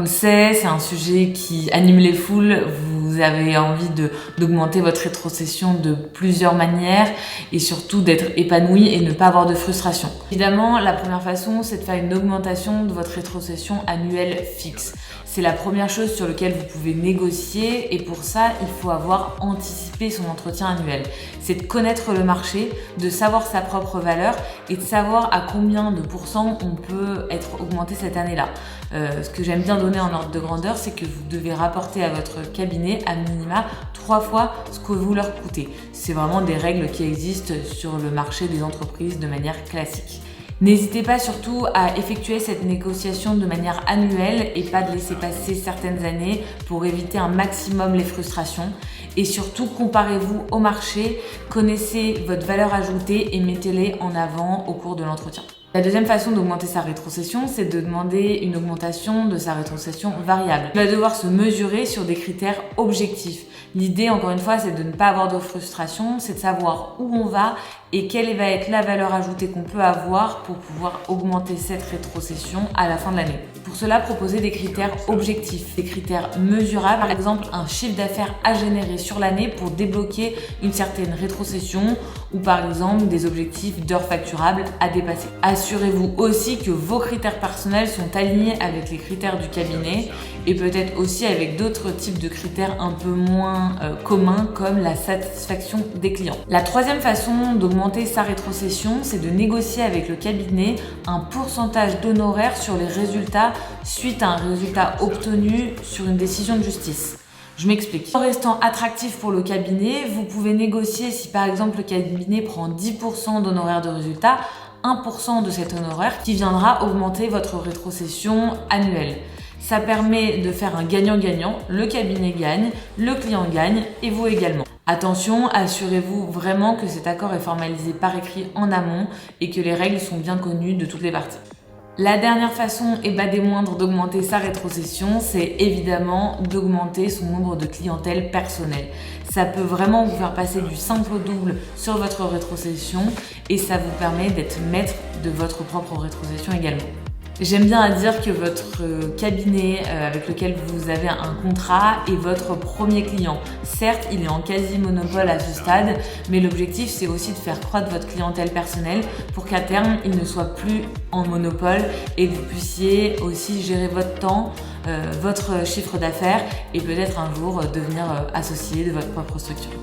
le sait, c'est un sujet qui anime les foules. Vous avez envie d'augmenter votre rétrocession de plusieurs manières et surtout d'être épanoui et ne pas avoir de frustration. Évidemment, la première façon, c'est de faire une augmentation de votre rétrocession annuelle fixe. C'est la première chose sur laquelle vous pouvez négocier et pour ça, il faut avoir anticipé son entretien annuel. C'est de connaître le marché, de savoir sa propre valeur et de savoir à combien de pourcents on peut être augmenté cette année-là. Ce que j'aime bien donner en ordre de grandeur, c'est que vous devez rapporter à votre cabinet à minima 3 fois ce que vous leur coûtez. C'est vraiment des règles qui existent sur le marché des entreprises de manière classique. N'hésitez pas surtout à effectuer cette négociation de manière annuelle et pas de laisser passer certaines années pour éviter un maximum les frustrations. Et surtout, comparez-vous au marché, connaissez votre valeur ajoutée et mettez-les en avant au cours de l'entretien. La deuxième façon d'augmenter sa rétrocession, c'est de demander une augmentation de sa rétrocession variable. Il va devoir se mesurer sur des critères objectifs. L'idée, encore une fois, c'est de ne pas avoir de frustration, c'est de savoir où on va et quelle va être la valeur ajoutée qu'on peut avoir pour pouvoir augmenter cette rétrocession à la fin de l'année. Pour cela, proposez des critères objectifs, des critères mesurables, par exemple un chiffre d'affaires à générer sur l'année pour débloquer une certaine rétrocession ou par exemple des objectifs d'heures facturables à dépasser. Assurez-vous aussi que vos critères personnels sont alignés avec les critères du cabinet et peut-être aussi avec d'autres types de critères un peu moins communs comme la satisfaction des clients. La troisième façon d'augmenter sa rétrocession, c'est de négocier avec le cabinet un pourcentage d'honoraires sur les résultats suite à un résultat obtenu sur une décision de justice. Je m'explique. En restant attractif pour le cabinet, vous pouvez négocier si par exemple le cabinet prend 10% d'honoraires de résultat, 1% de cet honoraire qui viendra augmenter votre rétrocession annuelle. Ça permet de faire un gagnant-gagnant, le cabinet gagne, le client gagne et vous également. Attention, assurez-vous vraiment que cet accord est formalisé par écrit en amont et que les règles sont bien connues de toutes les parties. La dernière façon, et pas des moindres, d'augmenter sa rétrocession, c'est évidemment d'augmenter son nombre de clientèle personnelle. Ça peut vraiment vous faire passer du simple au double sur votre rétrocession et ça vous permet d'être maître de votre propre rétrocession également. J'aime bien à dire que votre cabinet avec lequel vous avez un contrat est votre premier client. Certes, il est en quasi-monopole à ce stade, mais l'objectif c'est aussi de faire croître votre clientèle personnelle pour qu'à terme, il ne soit plus en monopole et que vous puissiez aussi gérer votre temps, votre chiffre d'affaires et peut-être un jour devenir associé de votre propre structure.